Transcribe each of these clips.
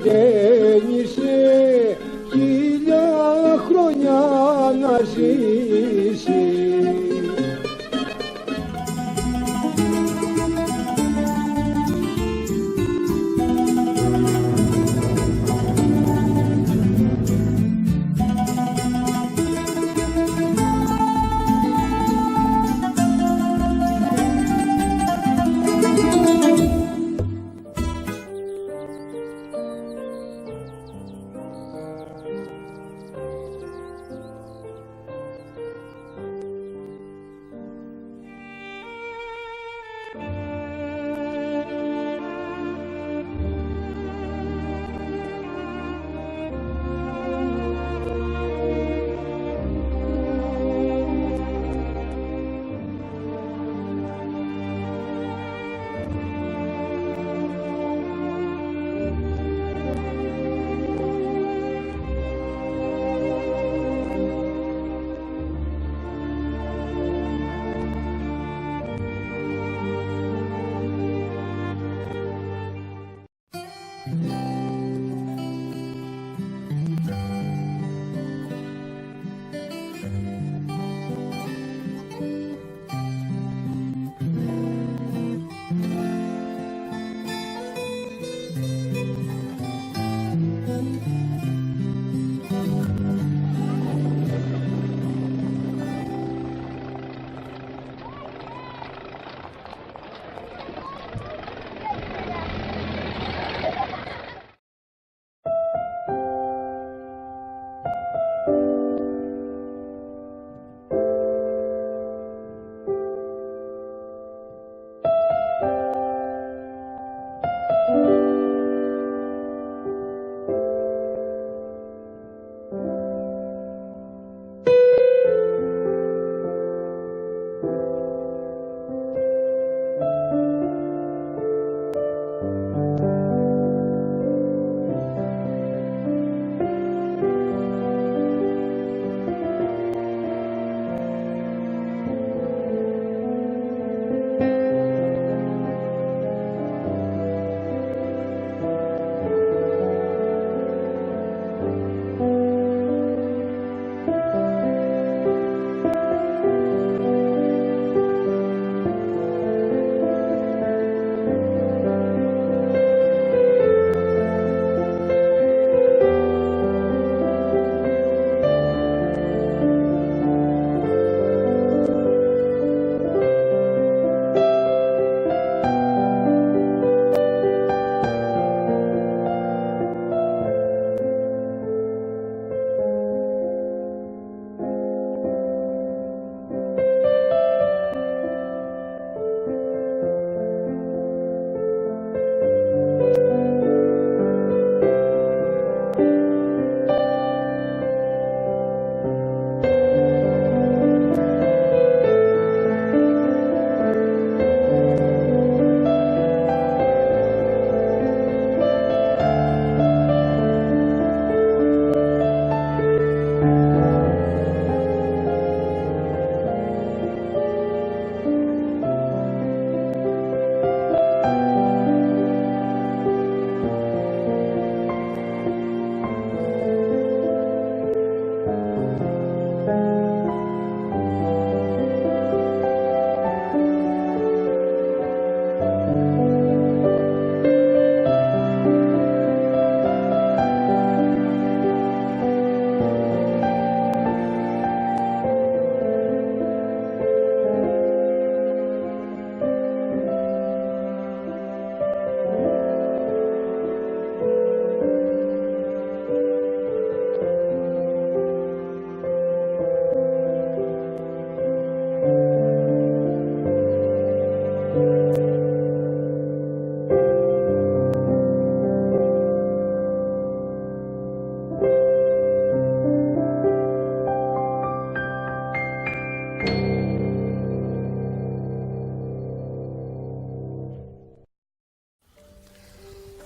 γέννησε, 1000 χρόνια να ζήσει.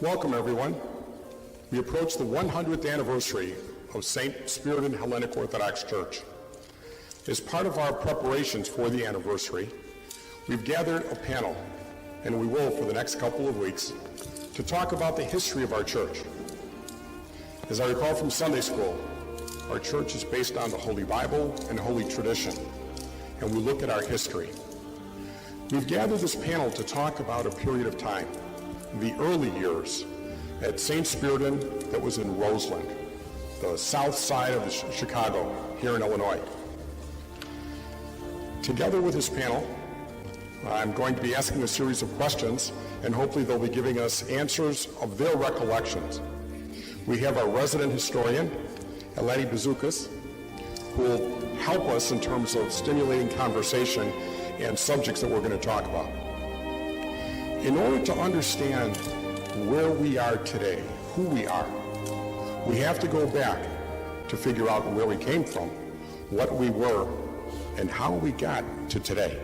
Welcome, everyone. We approach the 100th anniversary of St. Spyridon Hellenic Orthodox Church. As part of our preparations for the anniversary, we've gathered a panel, and we will for the next couple of weeks, to talk about the history of our church, As I recall from Sunday school, our church is based on the Holy Bible and Holy Tradition, and we look at our history. We've gathered this panel to talk about a period of time, the early years at St. Spyridon that was in Roseland, the south side of Chicago, here in Illinois. Together with this panel, I'm going to be asking a series of questions, and hopefully they'll be giving us answers of their recollections. We have our resident historian, Eleni Bazoukas, who will help us in terms of stimulating conversation and subjects that we're going to talk about. In order to understand where we are today, who we are, we have to go back to figure out where we came from, what we were, and how we got to today.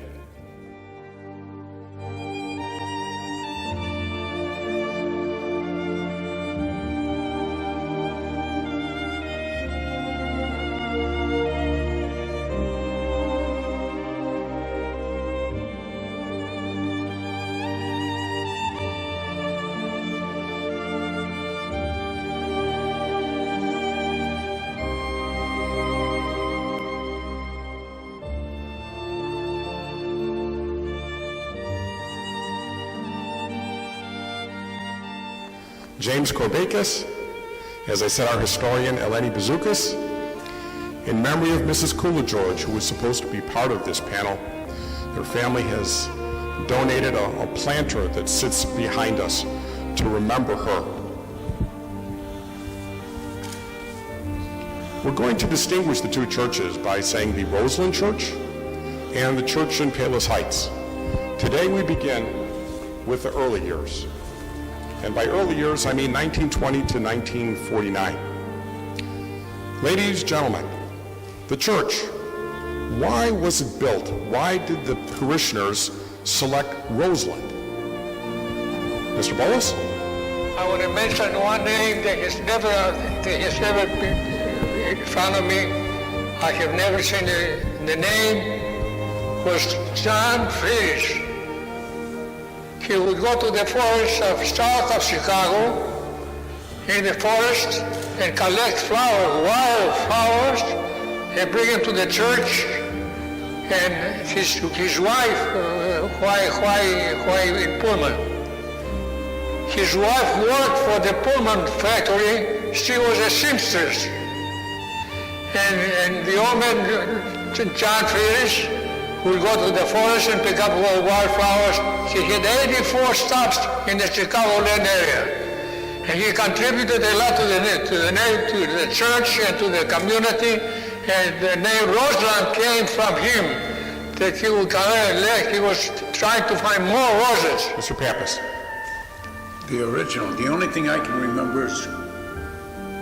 James Corbacus, as I said, our historian, Eleni Bazoukas, in memory of Mrs. Coolidge, who was supposed to be part of this panel. Their family has donated a planter that sits behind us to remember her. We're going to distinguish the two churches by saying the Roseland Church and the church in Palos Heights. Today we begin with the early years. And by early years, I mean 1920 to 1949. Ladies, gentlemen, the church, why was it built? Why did the parishioners select Roseland? Mr. Bolus? I want to mention one name that has never been in front of me. I have never seen the name was John Friedrich. He would go to the forest of south of Chicago, in the forest, and collect flowers, wild flowers, and bring them to the church. And his wife, why in Pullman? His wife worked for the Pullman factory. She was a seamstress. And the old man, John Friedrich, would go to the forest and pick up wildflowers. He had 84 stops in the Chicagoland area. And he contributed a lot to the church and to the community. And the name Roseland came from him, that he was trying to find more roses. Mr. Pappas. The original, the only thing I can remember is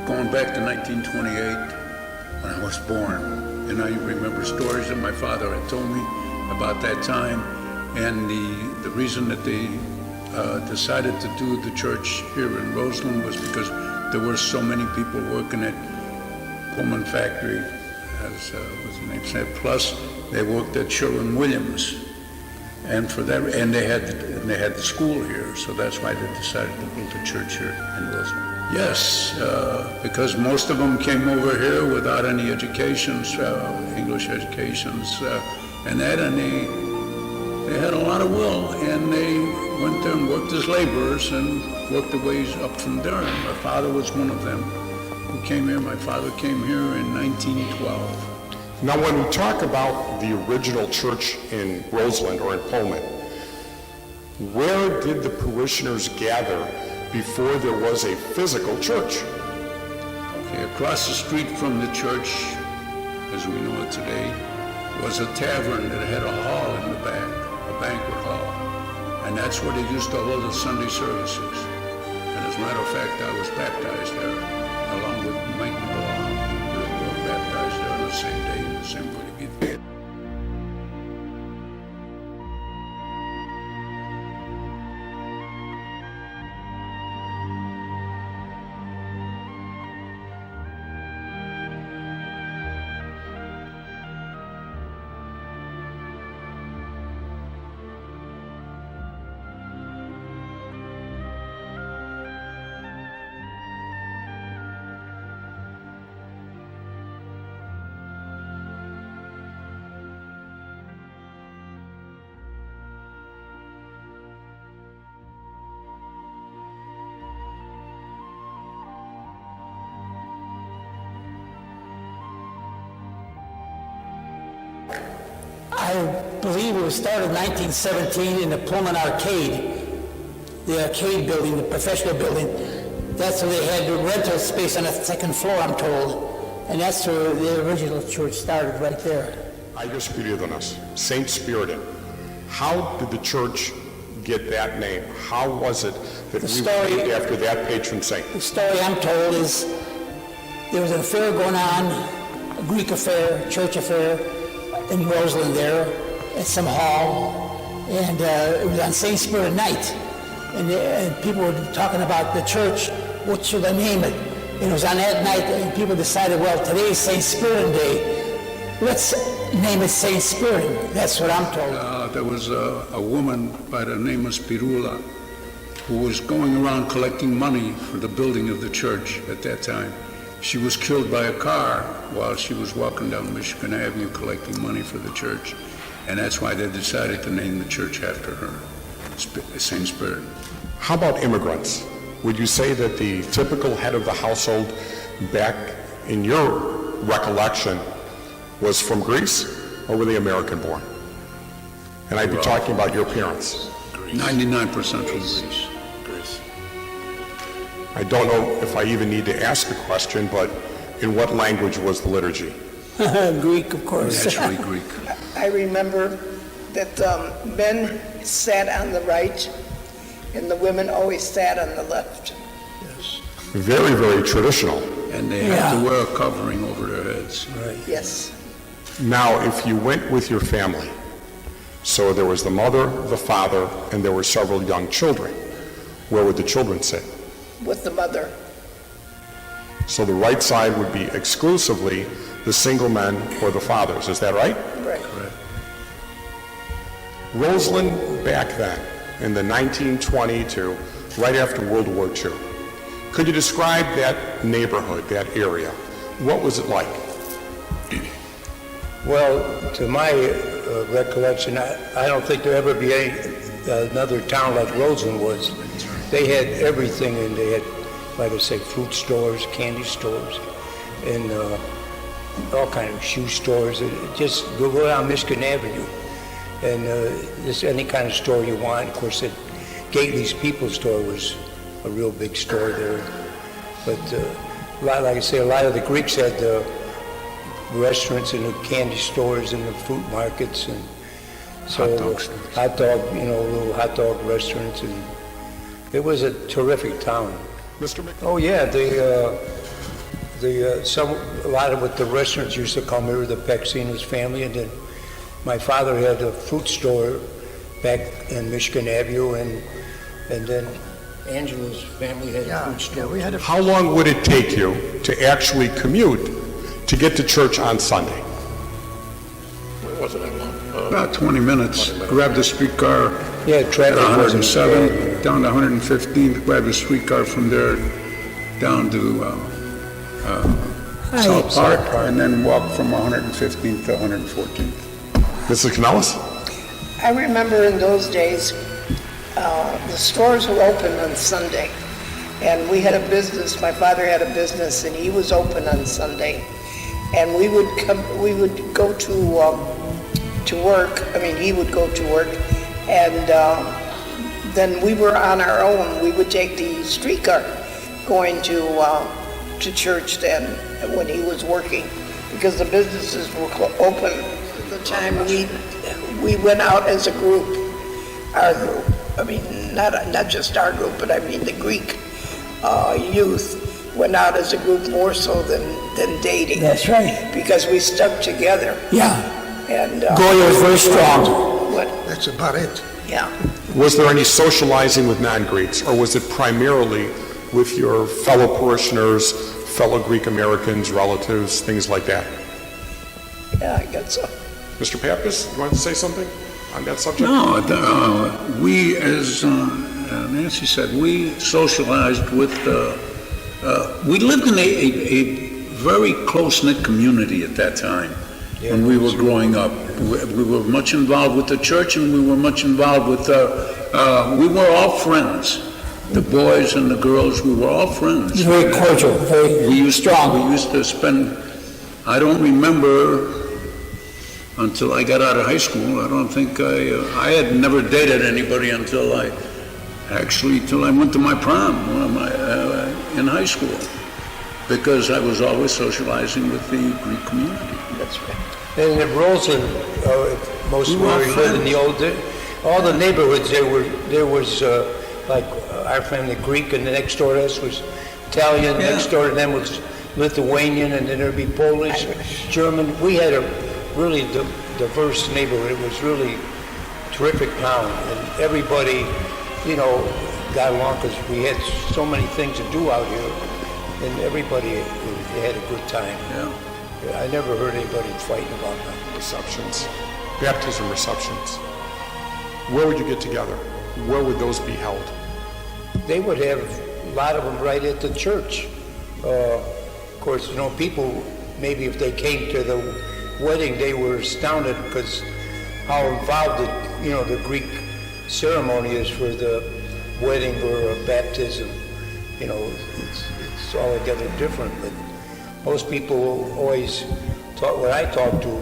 going back to 1928 when I was born. And I remember stories that my father had told me about that time, and the reason that they decided to do the church here in Roseland was because there were so many people working at Pullman factory, as what's the name said. Plus, they worked at Sherwin-Williams, and for that, and they had the school here, so that's why they decided to build a church here in Roseland. Yes, because most of them came over here without any educations, English educations, and they had a lot of will, and they went there and worked as laborers and worked their ways up from there. And my father was one of them who came here. My father came here in 1912. Now, when we talk about the original church in Roseland or in Pullman, where did the parishioners gather before there was a physical church? Okay, across the street from the church, as we know it today, was a tavern that had a hall in the back, a banquet hall. And that's where they used to hold the Sunday services. And as a matter of fact, I was baptized there, along with Mike DeLong. We were both baptized there on the same day in the same way. I believe it was started in 1917 in the Pullman Arcade, the arcade building, the professional building. That's where they had the rental space on the second floor, I'm told. And that's where the original church started, right there. Hay Spyridon, Saint Spyridon. How did the church get that name? How was it that we were named after that patron saint? The story I'm told is there was an affair going on, a Greek affair, church affair, in Roseland there, at some hall, and it was on St. Spyridon night. And people were talking about the church, what should I name it? And it was on that night, and people decided, well, today's St. Spyridon Day. Let's name it St. Spyridon. That's what I'm told. There was a woman by the name of Spirula who was going around collecting money for the building of the church at that time. She was killed by a car while she was walking down Michigan Avenue collecting money for the church. And that's why they decided to name the church after her, St. Spyridon. How about immigrants? Would you say that the typical head of the household back in your recollection was from Greece, or were they American born? And I'd be talking about your parents. 99% from Greece. I don't know if I even need to ask the question, but in what language was the liturgy? Greek, of course. Naturally Greek. I remember that men sat on the right and the women always sat on the left. Yes. Very, very traditional. And they had to wear a covering over their heads. Right. Yes. Now, if you went with your family, so there was the mother, the father, and there were several young children, where would the children sit? With the mother. So the right side would be exclusively the single men or the fathers, is that right? Right. Correct. Roseland back then, in the 1922, right after World War II, could you describe that neighborhood, that area? What was it like? Well, to my recollection, I don't think there'll ever be another town like Roseland was. They had everything, and they had, like I say, fruit stores, candy stores, and all kind of shoe stores. Just go down Michigan Avenue, and just any kind of store you want. Of course, Gately's People Store was a real big store there. But like I say, a lot of the Greeks had restaurants and the candy stores and the fruit markets, and so little hot dog restaurants, and it was a terrific town. Mr. McCall? Oh yeah, a lot of what the restaurants used to come here, the Pexinos family, and then my father had a fruit store back in Michigan Avenue, and then Angela's family had a fruit store. We had How long would it take you to actually commute to get to church on Sunday? About 20 minutes. Grab the streetcar at traffic 107, down to 115th, grab the streetcar from there down to South Park, and then walk from 115th to 114th. Mrs. Canellis? I remember in those days, the stores were open on Sunday, and we had a business. My father had a business, and he was open on Sunday, and we would go to work. I mean, he would go to work, and then we were on our own. We would take the streetcar going to church then when he was working, because the businesses were open. At the time we went out as a group, our group. I mean, not just our group, but I mean the Greek youth went out as a group more so than dating. That's right. Because we stuck together. Yeah. And Goya was very strong. That's about it. Yeah. Was there any socializing with non-Greeks, or was it primarily with your fellow parishioners, fellow Greek Americans, relatives, things like that? Yeah, I guess so. Mr. Pappas, you want to say something on that subject? No, we, as Nancy said, we socialized with, we lived in a very close-knit community at that time when we were growing up. We were much involved with the church, and we were much involved with, we were all friends. The boys and the girls, we were all friends. Very cordial, very strong. We used to spend, I don't remember until I got out of high school. I don't think I had never dated anybody until I went to my prom in high school, because I was always socializing with the Greek community. That's right. And in Roseland, most We were where we lived in friends. the all the neighborhoods, there was like our family Greek, and the next door to us was Italian, Yeah. next door to them was Lithuanian, and then there'd be Polish, German. We had a really diverse neighborhood. It was really terrific town, and everybody, you know, got along because we had so many things to do out here, and everybody had a good time. Yeah. I never heard anybody fighting about that. Receptions, baptism receptions. Where would you get together? Where would those be held? They would have a lot of them right at the church. Of course, you know, people, maybe if they came to the wedding, they were astounded because how involved the Greek ceremony is for the wedding or a baptism. You know, it's altogether different. But most people always thought, what I talked to,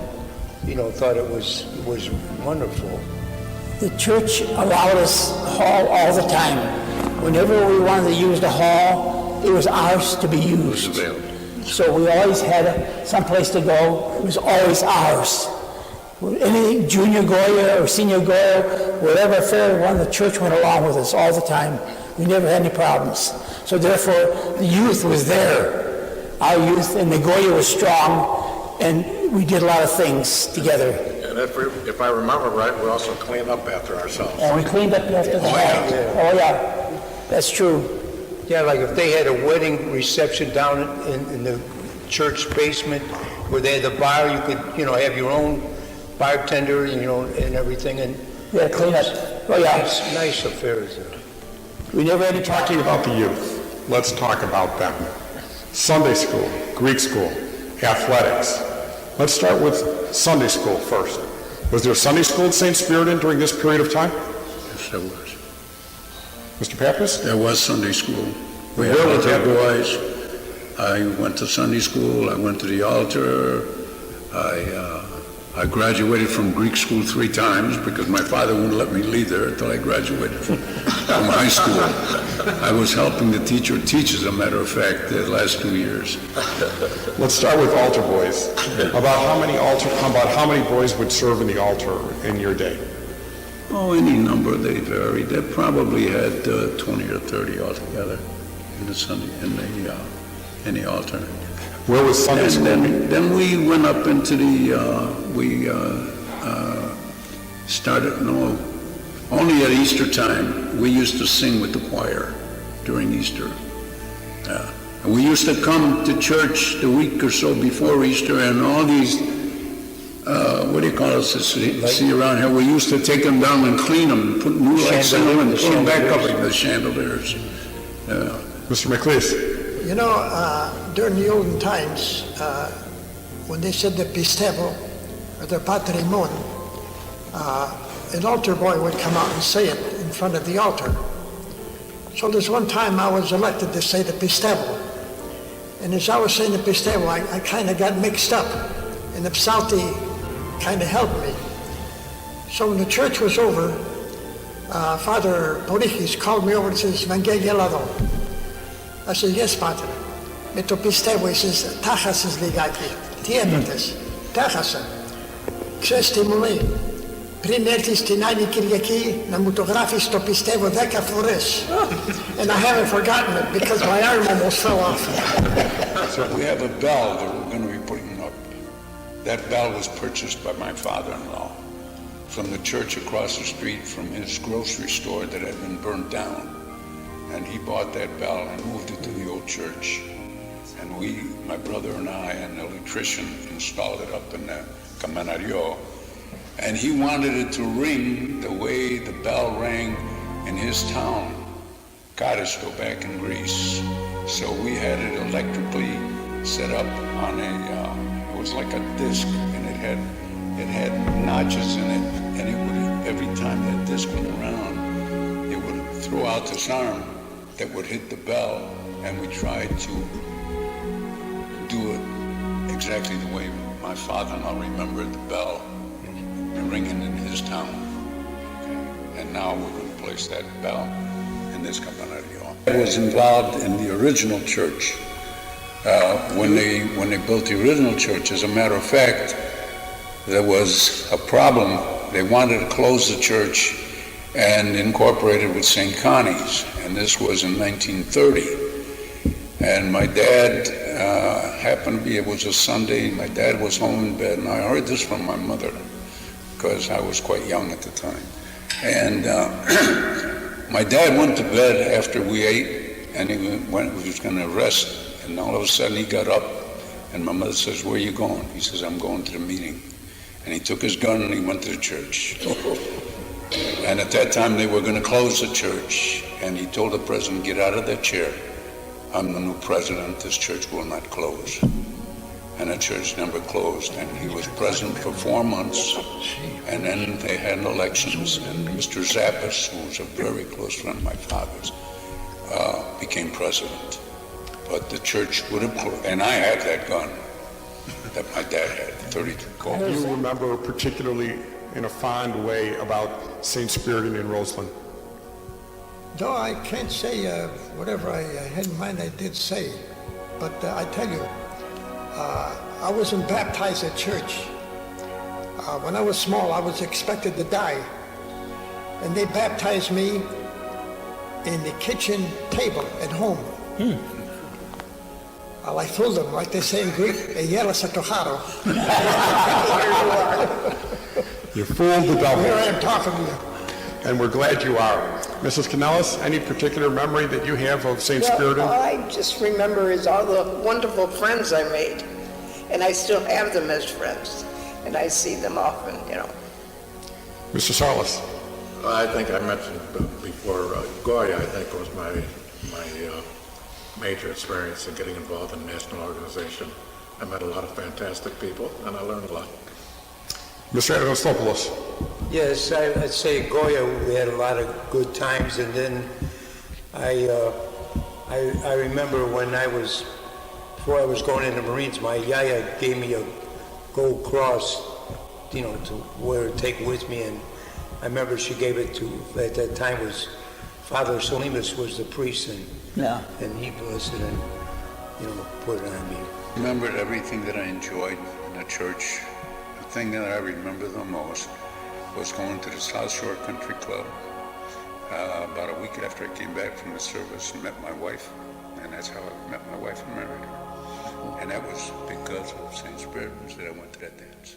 you know, thought it was wonderful. The church allowed us hall all the time. Whenever we wanted to use the hall, it was ours to be used. So we always had someplace to go. It was always ours. Anything, junior Goya or senior Goya, whatever fair one, the church went along with us all the time. We never had any problems. So therefore, the youth was there. Our youth and the Goya was strong, and we did a lot of things together. And if I remember right, we also cleaned up after ourselves. And we cleaned up after the hall. Oh, yeah. That's true. Yeah, like if they had a wedding reception down in the church basement where they had the bar, you could, you know, have your own bartender, you know, and everything, and Yeah, clean up. Oh, yeah. nice affairs. We never had any Talking about the youth, let's talk about them. Sunday school, Greek school, athletics. Let's start with Sunday school first. Was there Sunday school at St. Spyridon during this period of time? Yes, there was. Mr. Pappas? There was Sunday school. We had Where was altar that? boys. I went to Sunday school. I went to the altar. I graduated from Greek school 3 times because my father wouldn't let me leave there until I graduated from high school. I was helping the teacher teach, as a matter of fact, the last 2 years. Let's start with altar boys. About how many boys would serve in the altar in your day? Oh, any number, they varied. They probably had 20 or 30 altogether in the Sunday, in the altar. Where was Sunday And school? then we went up into only at Easter time, we used to sing with the choir during Easter. And we used to come to church the week or so before Easter, and all these, what do you call it, see around here, we used to take them down and clean them, put new lights in them, and put them back up in the chandeliers. Mr. McLeese? You know, during the olden times, when they said the pistevo, or the patrimon, an altar boy would come out and say it in front of the altar. So there's one time I was elected to say the pistevo. And as I was saying the pistevo, I kind of got mixed up, and the psalty kind of helped me. So when the church was over, Father Porichis called me over and says, Vanghelia lado. I said, yes, Pater. Με το πιστεύω, he says, τάχασες λιγάκι. Τι έπαθες, τάχασα. Ξέρεις τι μου λέει, πριν έρθεις την άλλη Κυριακή να μου το γράφεις το πιστεύω 10 φορές. And I haven't forgotten it because my arm almost fell off. So we have a bell that we're going to be putting up. That bell was purchased by my father-in-law from the church across the street from his grocery store that had been burnt down. And he bought that bell and moved it to the old church. And we, my brother and I, and the electrician installed it up in the Caminario. And he wanted it to ring the way the bell rang in his town, Karisto, back in Greece. So we had it electrically set up on it was like a disc, and it had notches in it, and it would, every time that disc went around, it would throw out this arm that would hit the bell, and we tried to do it exactly the way my father-in-law remembered the bell ringing in his town. Okay. And now we're going to place that bell in this campanario. I was involved in the original church when they built the original church. As a matter of fact, there was a problem. They wanted to close the church and incorporate it with St. Connie's, and this was in 1930. And my dad happened to be, it was a Sunday, my dad was home in bed, and I heard this from my mother, because I was quite young at the time. And my dad went to bed after we ate, and he was going to rest, and all of a sudden he got up, and my mother says, "Where are you going?" He says, "I'm going to the meeting." And he took his gun and he went to the church. And at that time they were going to close the church, and he told the president, "Get out of that chair. I'm the new president. This church will not close." And the church never closed, and he was president for 4 months, and then they had elections, and Mr. Zappas, who was a very close friend of my father's, became president. But the church would have closed, and I had that gun that my dad had, 32 Colt. Do you remember particularly in a fond way about St. Spyridon in Roseland? No, I can't say whatever I had in mind I did say, but I tell you, I wasn't baptized at church. When I was small, I was expected to die, and they baptized me in the kitchen table at home. I told them, like they say in Greek, "Eyela Satoharo." You fooled the devil. Here I am talking to you. And we're glad you are. Mrs. Canellis, any particular memory that you have of St. Spyridon? All I just remember is all the wonderful friends I made, and I still have them as friends, and I see them often, Mr. Sarles? I think I mentioned before, Goya, I think, was my major experience in getting involved in a national organization. I met a lot of fantastic people, and I learned a lot. Mr. Anastopoulos? Yes, I'd say Goya, we had a lot of good times, and then I remember when before I was going in the Marines, my yaya gave me a gold cross, to wear, take with me, and I remember she gave it to, at that time was, Father Salinas was the priest, and he blessed it and, put it on me. I remembered everything that I enjoyed in the church. The thing that I remember the most was going to the South Shore Country Club about a week after I came back from the service and met my wife, and that's how I met my wife and married her. And that was because of St. Spyridon's that I went to that dance.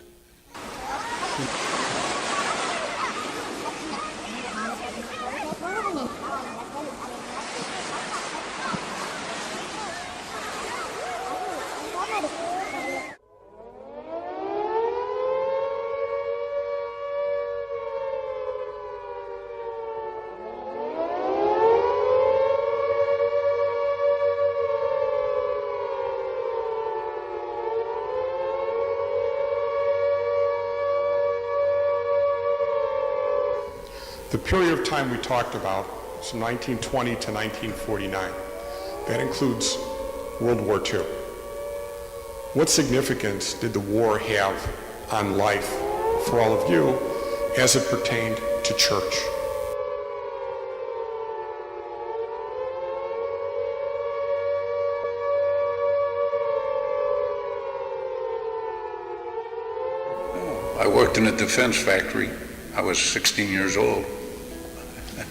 The period of time we talked about is 1920 to 1949. That includes World War II. What significance did the war have on life for all of you as it pertained to church? I worked in a defense factory. I was 16 years old.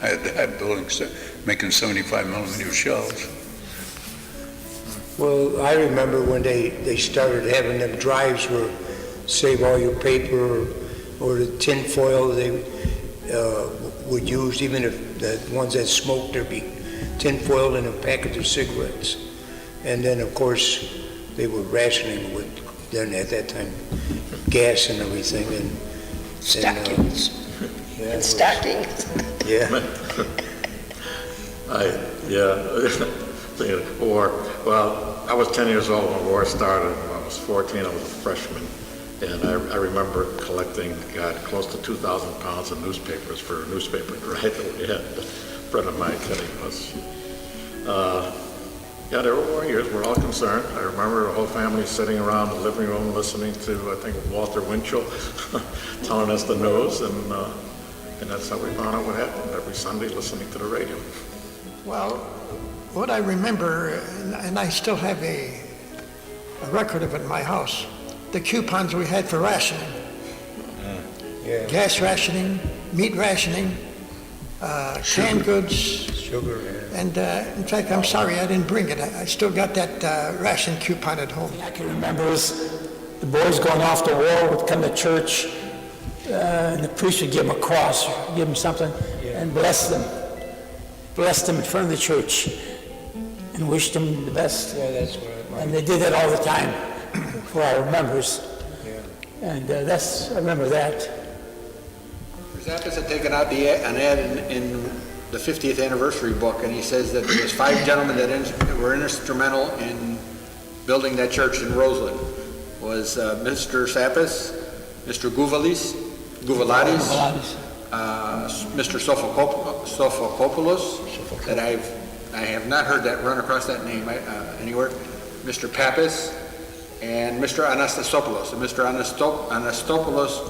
I had that building making 75 millimeter shells. Well, I remember when they started having them drives where save all your paper or the tin foil they would use, even if the ones that smoked, there'd be tin foil in a package of cigarettes. And then, of course, they were rationing with, then at that time, gas and everything. And stockings. And stockings. Yeah. War. Well, I was 10 years old when the war started. When I was 14, I was a freshman. And I remember collecting, close to 2,000 pounds of newspapers for a newspaper drive that we had. A friend of mine, Kenny, was. Yeah, there were warriors. We're all concerned. I remember the whole family sitting around the living room listening to, I think, Walter Winchell telling us the news, and that's how we found out what happened every Sunday, listening to the radio. Well, what I remember, and I still have a record of it in my house, the coupons we had for rationing. Yeah. Gas rationing, meat rationing, canned goods. Sugar, yeah. And in fact, I'm sorry I didn't bring it. I still got that ration coupon at home. I can remember was the boys going off to war would come to church, and the priest would give them a cross, or give them something, and bless them in front of the church, and wished them the best. Yeah, that's what And they did that all the time for our members. And I remember that. Zappis had taken out an ad in the 50th anniversary book, and he says that there was 5 gentlemen that were instrumental in building that church in Roseland. Was Mr. Zappis, Mr. Gouveladis, Mr. Sophocopoulos, that I have not heard that run across that name anywhere, Mr. Pappas, and Mr. Anastasopoulos. And Mr. Anastasopoulos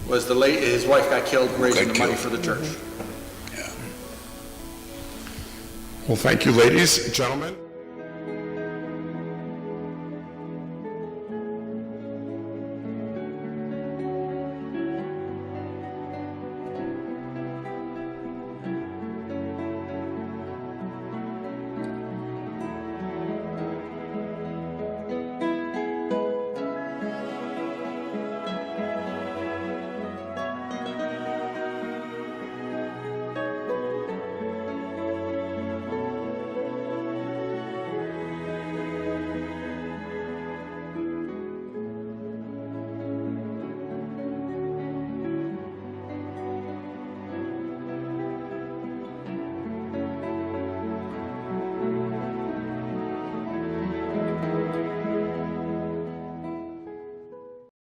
was his wife got killed raising the money for the church. Well, thank you, ladies, gentlemen.